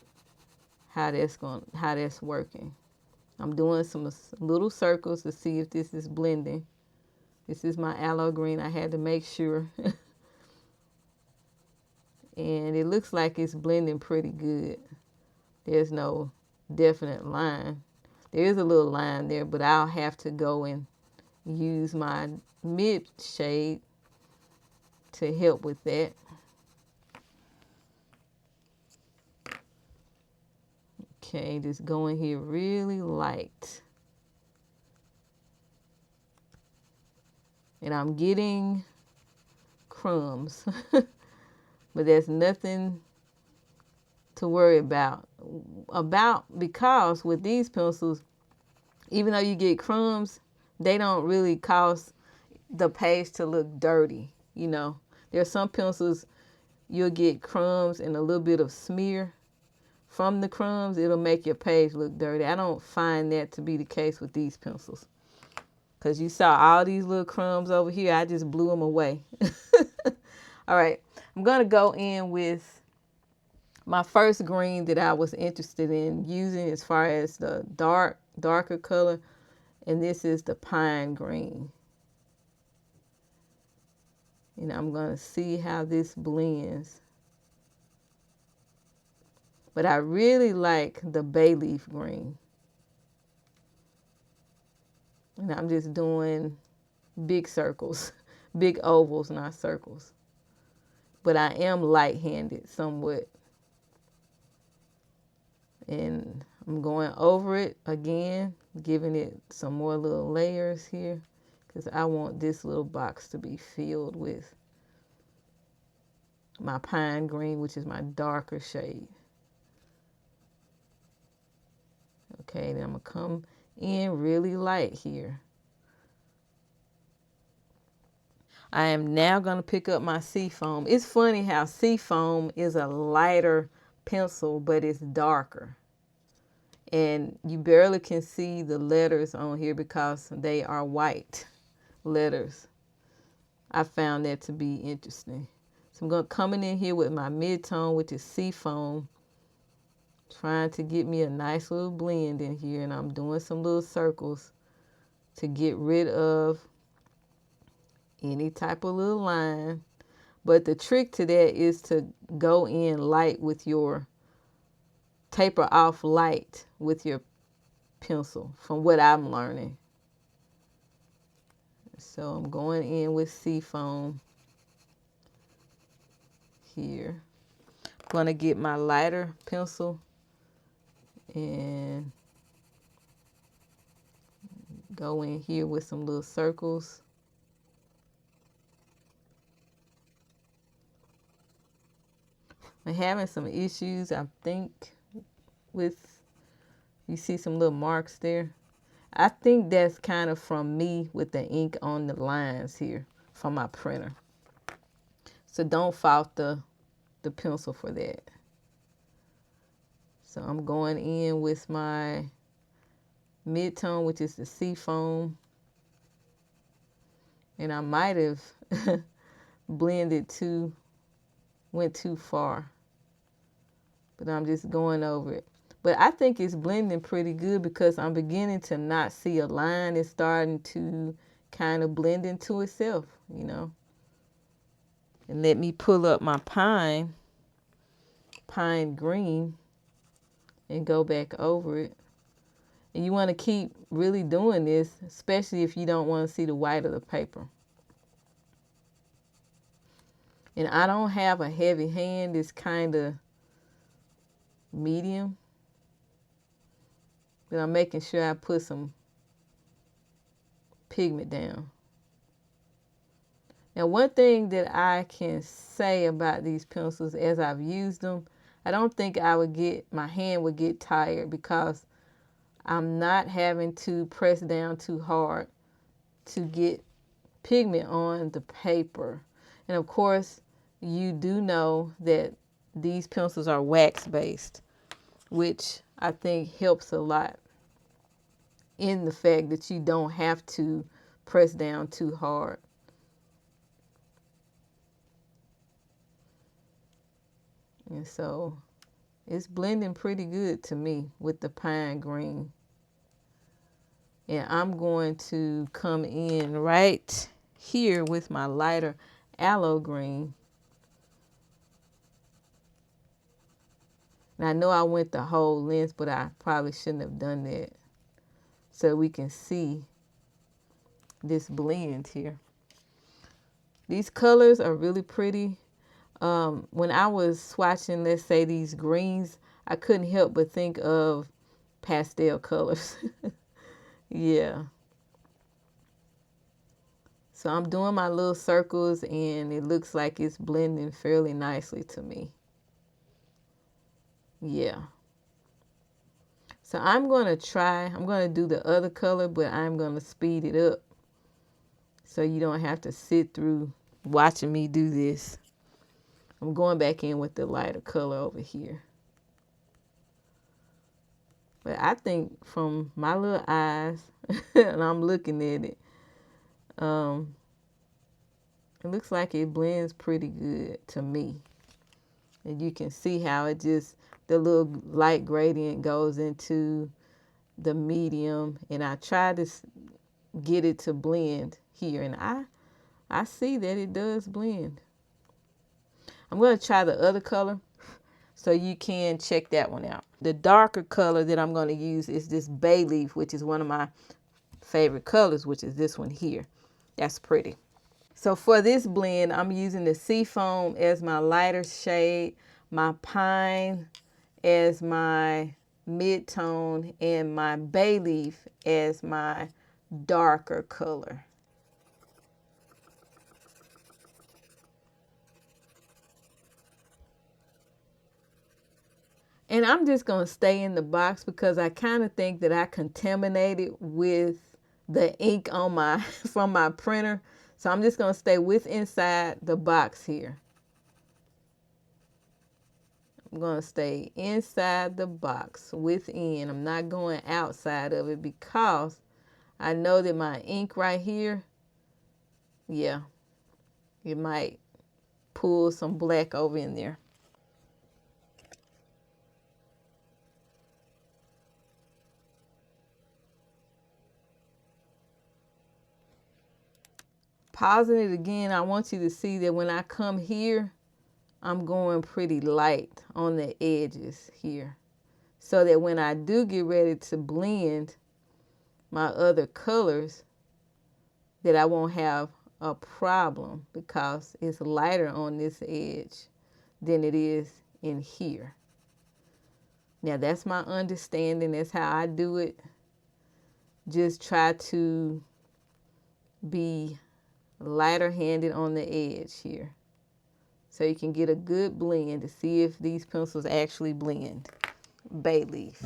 how that's working. I'm doing some little circles to see if this is blending. This is my aloe green. I had to make sure. And it looks like it's blending pretty good. There's no definite line. There is a little line there, but I'll have to go and use my mid shade to help with that. Okay, just going here really light. And I'm getting crumbs, but there's nothing to worry about because with these pencils, even though you get crumbs, they don't really cause the page to look dirty. You know, there's some pencils you'll get crumbs and a little bit of smear from the crumbs. It'll make your page look dirty. I don't find that to be the case with these pencils, because you saw all these little crumbs over here. I just blew them away. All right, I'm gonna go in with My first green that I was interested in using as far as the darker color, and this is the pine green. And I'm going to see how this blends. But I really like the bay leaf green. And I'm just doing big circles, big ovals, not circles. But I am light-handed somewhat. And I'm going over it again, giving it some more little layers here, because I want this little box to be filled with my pine green, which is my darker shade. Okay, then I'm going to come in really light here. I am now going to pick up my Seafoam. It's funny how Seafoam is a lighter pencil, but it's darker. And you barely can see the letters on here because they are white letters. I found that to be interesting. So I'm going to come in here with my mid-tone, which is Seafoam, trying to get me a nice little blend in here. And I'm doing some little circles to get rid of any type of little line. But the trick to that is to go in light with your, taper off light with your pencil, from what I'm learning. So I'm going in with Seafoam here. I'm going to get my lighter pencil and go in here with some little circles. I'm having some issues, I think, with, you see some little marks there. I think that's kind of from me with the ink on the lines here from my printer. So don't fault the pencil for that. So I'm going in with my mid-tone, which is the Seafoam. And I might have went too far. But I'm just going over it. But I think it's blending pretty good because I'm beginning to not see a line. It's starting to kind of blend into itself, you know. And let me pull up my pine green and go back over it. And you want to keep really doing this, especially if you don't want to see the white of the paper. And I don't have a heavy hand. It's kind of medium. But I'm making sure I put some pigment down. Now, one thing that I can say about these pencils as I've used them, I don't think my hand would get tired because I'm not having to press down too hard to get pigment on the paper. And of course, you do know that these pencils are wax based, which I think helps a lot in the fact that you don't have to press down too hard. And so it's blending pretty good to me with the pine green. And I'm going to come in right here with my lighter aloe green. And I know I went the whole length, but I probably shouldn't have done that. So we can see this blend here. These colors are really pretty. When I was swatching, let's say, these greens, I couldn't help but think of pastel colors. Yeah. So I'm doing my little circles and it looks like it's blending fairly nicely to me. Yeah. So I'm going to do the other color, but I'm going to speed it up so you don't have to sit through watching me do this. I'm going back in with the lighter color over here. But I think from my little eyes, and I'm looking at it, it looks like it blends pretty good to me. And you can see how it just, the little light gradient goes into the medium. And I try to get it to blend here. And I see that it does blend. I'm going to try the other color so you can check that one out. The darker color that I'm going to use is this bay leaf, which is one of my favorite colors, which is this one here. That's pretty. So for this blend, I'm using the Seafoam as my lighter shade, my Pine as my mid-tone, and my Bay Leaf as my darker color. And I'm just going to stay in the box because I kind of think that I contaminated with the ink on my from my printer. So I'm just going to stay inside the box here. I'm going to stay inside the box within. I'm not going outside of it because I know that my ink right here, yeah, it might pull some black over in there. Pausing it again, I want you to see that when I come here, I'm going pretty light on the edges here, so that when I do get ready to blend my other colors, that I won't have a problem because it's lighter on this edge than it is in here. Now that's my understanding. That's how I do it. Just try to be lighter handed on the edge here, so you can get a good blend to see if these pencils actually blend. Bay Leaf.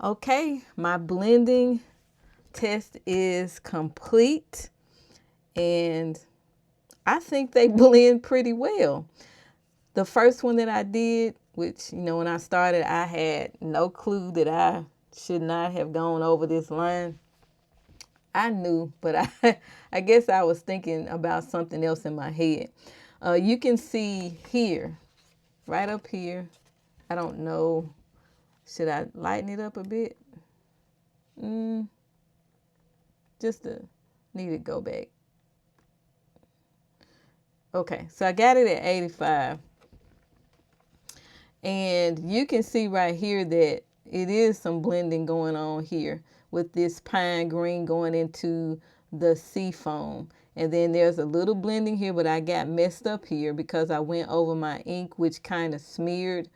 Okay, my blending test is complete, and I think they blend pretty well. The first one that I did, which, when I started, I had no clue that I should not have gone over this line. I knew, but I guess I was thinking about something else in my head. You can see here, right up here, I don't know, should I lighten it up a bit? Just need to go back. Okay, so I got it at 85. And you can see right here that it is some blending going on here with this pine green going into the sea foam. And then there's a little blending here, but I got messed up here because I went over my ink, which kind of smeared.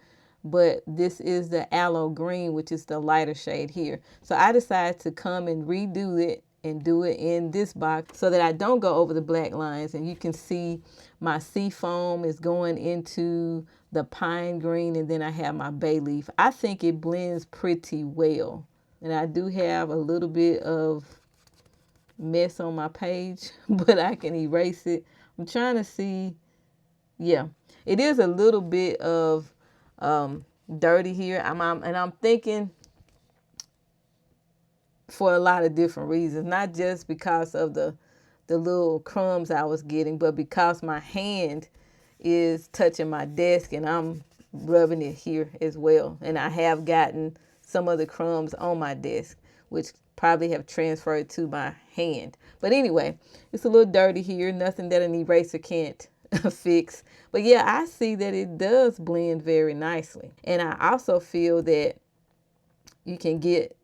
But this is the aloe green, which is the lighter shade here. So I decided to come and redo it and do it in this box so that I don't go over the black lines. And you can see my sea foam is going into the pine green, and then I have my bay leaf. I think it blends pretty well. And I do have a little bit of mess on my page, but I can erase it. I'm trying to see. Yeah, it is a little bit of dirty here. I'm thinking for a lot of different reasons, not just because of the little crumbs I was getting, but because my hand is touching my desk and I'm rubbing it here as well. And I have gotten some of the crumbs on my desk, which probably have transferred to my hand. But anyway, it's a little dirty here, nothing that an eraser can't fix. But yeah, I see that it does blend very nicely. And I also feel that you can get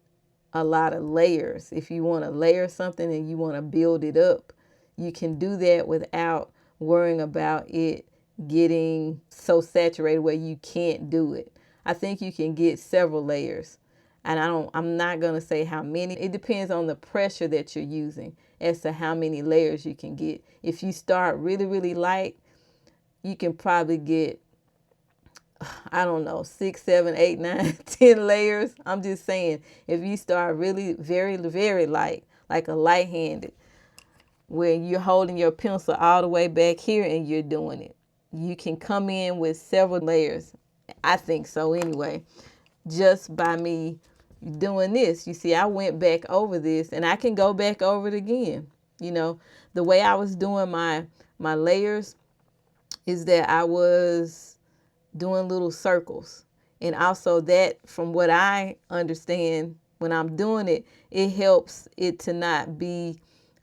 a lot of layers. If you want to layer something and you want to build it up, you can do that without worrying about it getting so saturated where you can't do it. I think you can get several layers. And I'm not going to say how many. It depends on the pressure that you're using as to how many layers you can get. If you start really, really light, you can probably get, I don't know, 6, 7, 8, 9, 10 layers. I'm just saying, if you start really very, very light, like a light-handed, where you're holding your pencil all the way back here and you're doing it, you can come in with several layers. I think so anyway, just by me doing this. You see, I went back over this and I can go back over it again. You know, the way I was doing my layers is that I was doing little circles. And also that, from what I understand, when I'm doing it, it helps it to not be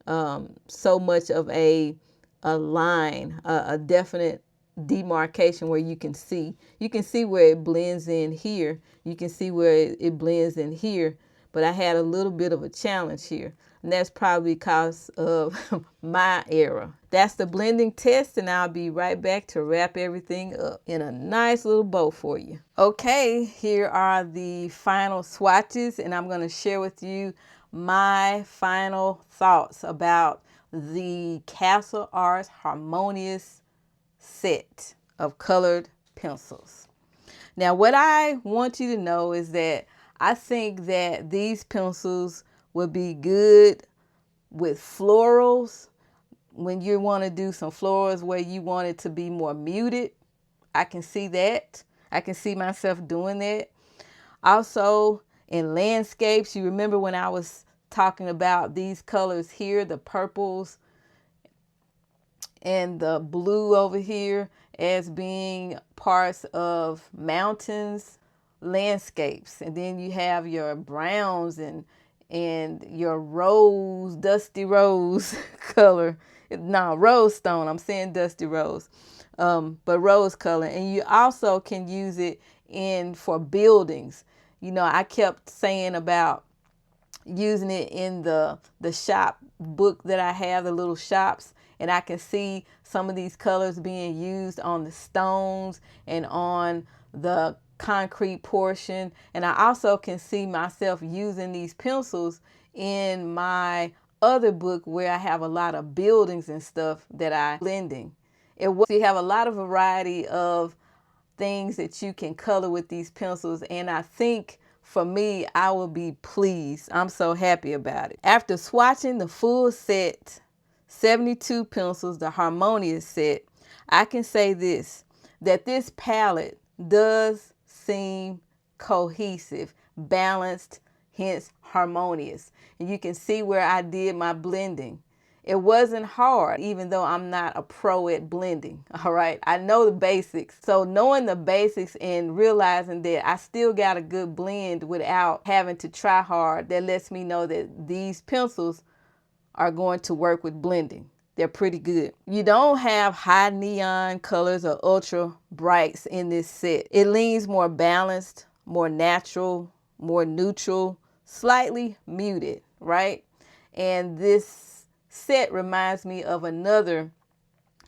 so much of a line, a definite demarcation where you can see. You can see where it blends in here. You can see where it blends in here. But I had a little bit of a challenge here. And that's probably because of my error. That's the blending test, and I'll be right back to wrap everything up in a nice little bow for you. Okay, here are the final swatches, and I'm going to share with you my final thoughts about the Castel Art Harmonious set of colored pencils. Now, what I want you to know is that I think that these pencils would be good with florals. When you want to do some florals where you want it to be more muted, I can see that. I can see myself doing that. Also, in landscapes, you remember when I was talking about these colors here, the purples and the blue over here as being parts of mountains, landscapes. And then you have your browns and your rose, dusty rose color. No, rose stone. I'm saying dusty rose, but rose color. And you also can use it for buildings. You know, I kept saying about using it in the shop book that I have, the little shops, and I can see some of these colors being used on the stones and on the concrete portion. And I also can see myself using these pencils in my other book where I have a lot of buildings and stuff that I'm blending. You have a lot of variety of things that you can color with these pencils, and I think for me, I will be pleased. I'm so happy about it. After swatching the full set, 72 pencils, the Harmonious set, I can say this, that this palette does seem cohesive, balanced, hence harmonious. And you can see where I did my blending. It wasn't hard, even though I'm not a pro at blending, all right? I know the basics. So knowing the basics and realizing that I still got a good blend without having to try hard, that lets me know that these pencils are going to work with blending. they're pretty good. You don't have high neon colors or ultra brights in this set. It leans more balanced, more natural, more neutral, slightly muted, right? And this set reminds me of another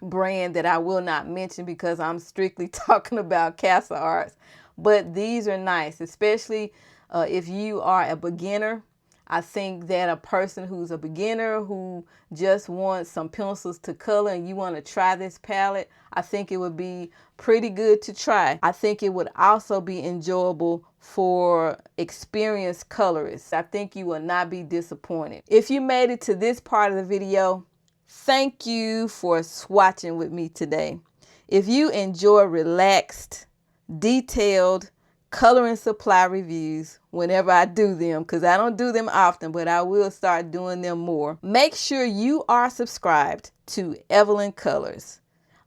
brand that I will not mention because I'm strictly talking about Castel Arts. But these are nice, especially if you are a beginner. I think that a person who's a beginner who just wants some pencils to color and you want to try this palette, I think it would be pretty good to try. I think it would also be enjoyable for experienced colorists. I think you will not be disappointed. If you made it to this part of the video, thank you for swatching with me today. If you enjoy relaxed, detailed coloring supply reviews whenever I do them, because I don't do them often, but I will start doing them more, make sure you are subscribed to Evelyn Colors.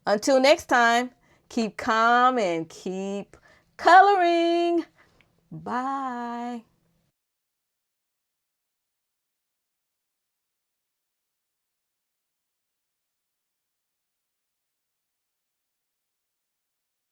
Until next time, keep calm and keep coloring. Bye.